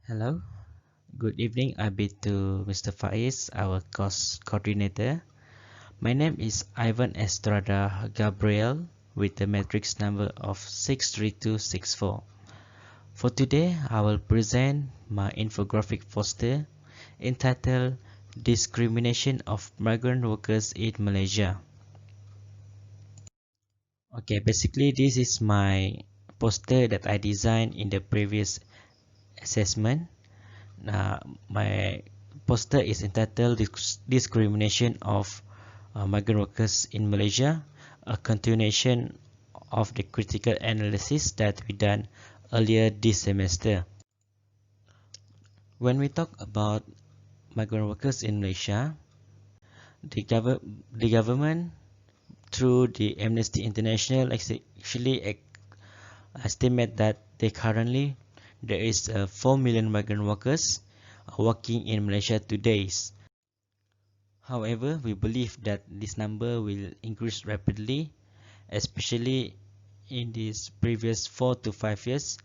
Hello, good evening. I be to Mr. Faiz, our course coordinator. My name is Ivan Estrada Gabriel with the matrix number of 63264. For today, I will present my infographic poster entitled Discrimination of Migrant Workers in Malaysia. Okay, basically this is my poster that I designed in the previous assessment. My poster is entitled Discrimination of Migrant Workers in Malaysia, a continuation of the critical analysis that we done earlier this semester. When we talk about migrant workers in Malaysia, the government through the Amnesty International actually estimate that there is 4 million migrant workers working in Malaysia today. However, we believe that this number will increase rapidly, especially in these previous 4 to 5 years,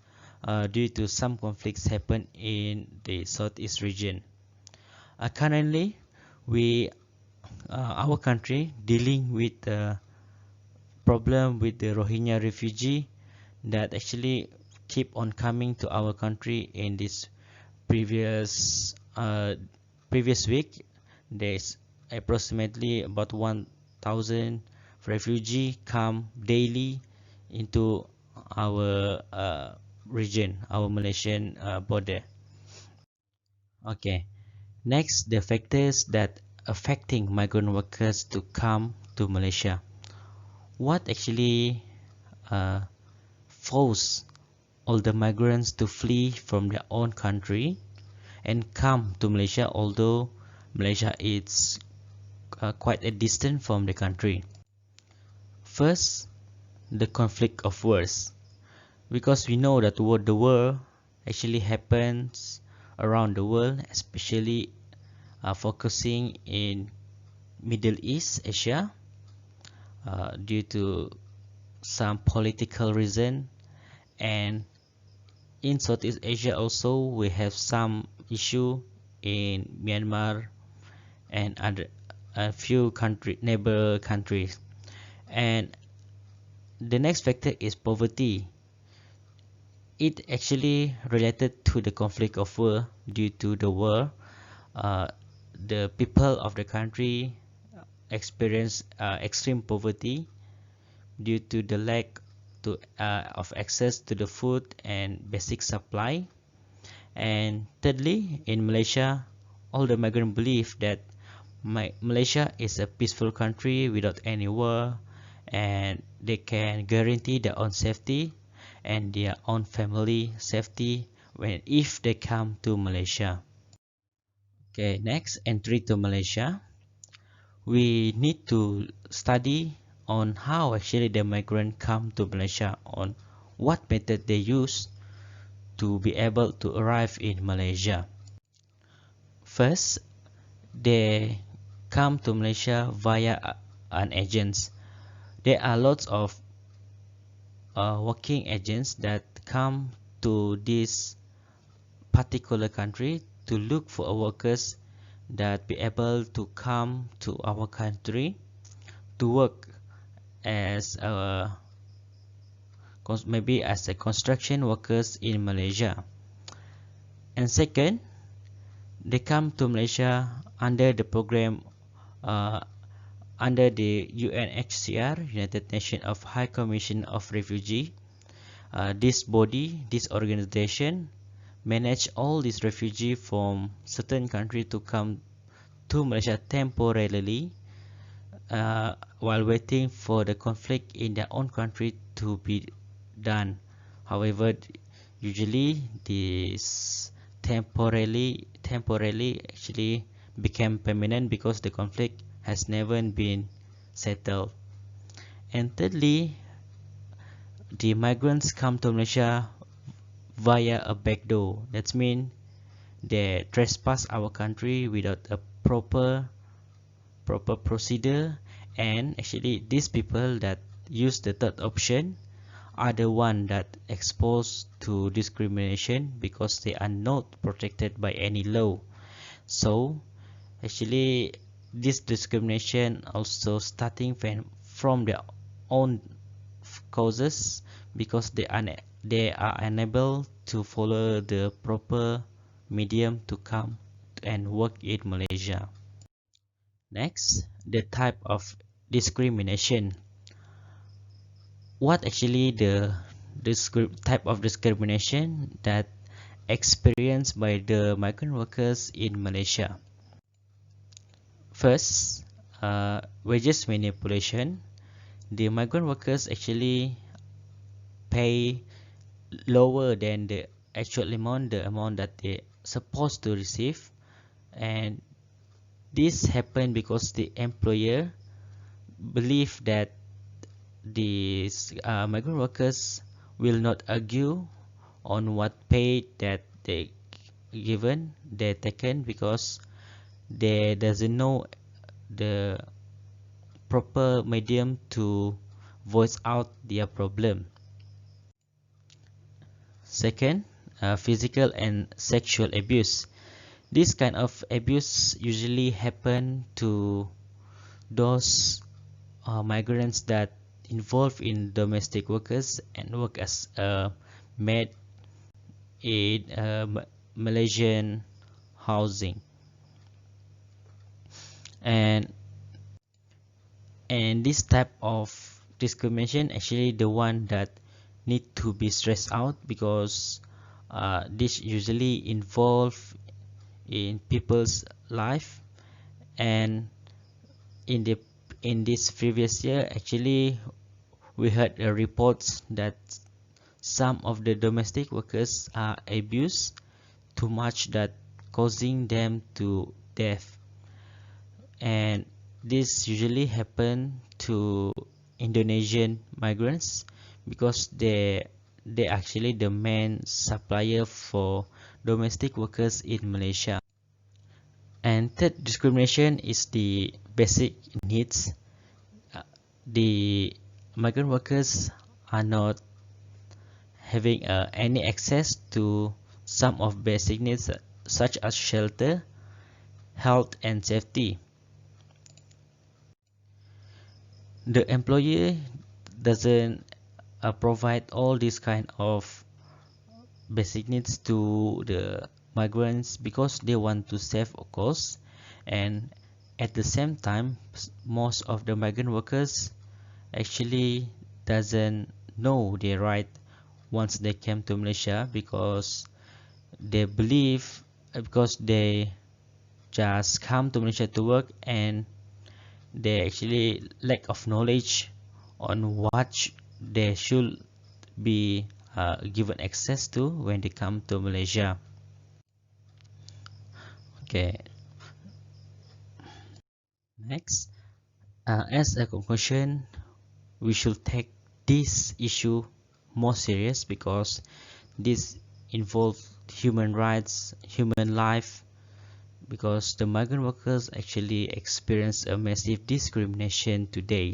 due to some conflicts happen in the southeast region. Currently, we, our country, dealing with the problem with the Rohingya refugee that actually keep on coming to our country in this previous previous week. There's approximately about 1,000 refugee come daily into our region, our Malaysian border. Okay, next, the factors that affecting migrant workers to come to Malaysia. What actually uh, force all the migrants to flee from their own country and come to Malaysia, although Malaysia is quite a distance from the country? First, the conflict of wars, because we know that the war actually happens around the world, especially focusing in Middle East Asia, due to some political reason, and in Southeast Asia also we have some issue in Myanmar and other a few neighbor countries. And the next factor is poverty. It actually related to the conflict of war. Due to the war, uh, the people of the country experience extreme poverty due to the lack of access to the food and basic supply. And thirdly, in Malaysia, all the migrants believe that Malaysia is a peaceful country without any war, and they can guarantee their own safety and their own family safety if they come to Malaysia. Okay, next, entry to Malaysia. We need to study on how actually the migrant come to Malaysia, on what method they use to be able to arrive in Malaysia. First, they come to Malaysia via an agent. There are lots of working agents that come to this particular country to look for workers that be able to come to our country to work as maybe as a construction workers in Malaysia. And second, they come to Malaysia under the program under the UNHCR, United Nations of High Commission of Refugee. This organization, manage all these refugees from certain country to come to Malaysia temporarily, while waiting for the conflict in their own country to be done. However, usually this temporarily actually became permanent because the conflict has never been settled. And thirdly, the migrants come to Malaysia via a back door. That means they trespass our country without a proper procedure, and actually these people that use the third option are the one that exposed to discrimination because they are not protected by any law. So actually this discrimination also starting from their own causes because they are unable to follow the proper medium to come and work in Malaysia. Next, the type of discrimination. What actually the type of discrimination that experienced by the migrant workers in Malaysia? First, wages manipulation. The migrant workers actually pay lower than the actual amount, the amount that they supposed to receive, and this happened because the employer believe that these migrant workers will not argue on what pay that they taken because they doesn't know the proper medium to voice out their problem. Second, physical and sexual abuse. This kind of abuse usually happen to those migrants that involved in domestic workers and work as a maid in Malaysian housing. And this type of discrimination actually the one that need to be stressed out because this usually involve in people's life. And in the in this previous year actually we heard reports that some of the domestic workers are abused too much that causing them to death. And this usually happen to Indonesian migrants because they actually the main supplier for domestic workers in Malaysia. And third discrimination is the basic needs. The migrant workers are not having any access to some of basic needs such as shelter, health and safety. The employer doesn't provide all these kind of basic needs to the migrants because they want to save costs, and at the same time most of the migrant workers actually doesn't know their right once they came to Malaysia because they believe because they just come to Malaysia to work and they actually lack of knowledge on what they should be given access to when they come to Malaysia. Okay, next, as a conclusion, we should take this issue more serious because this involves human rights, human life, because the migrant workers actually experience a massive discrimination today.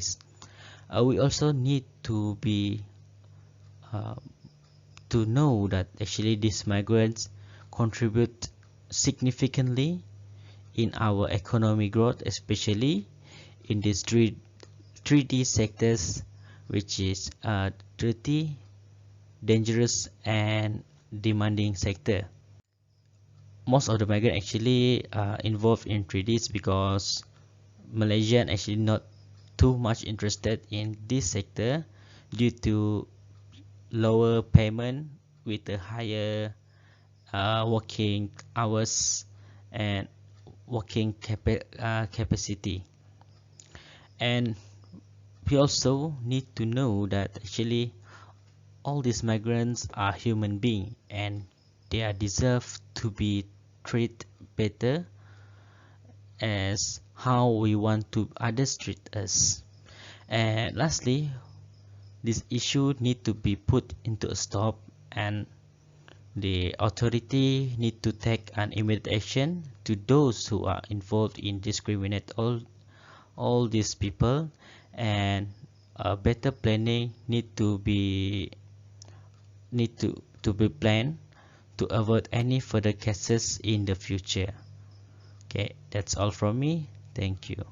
We also need to be to know that actually these migrants contribute significantly in our economic growth, especially in these 3D sectors, which is dirty, dangerous and demanding sector. Most of the migrants actually involved in 3Ds because Malaysian actually not too much interested in this sector due to lower payment with a higher working hours and working capacity. And we also need to know that actually all these migrants are human beings and they are deserve to be treated better as how we want to others treat us. And lastly, this issue need to be put into a stop and the authority need to take an immediate action to those who are involved in discriminate all these people, and better planning need to be planned to avoid any further cases in the future. Okay, that's all from me. Thank you.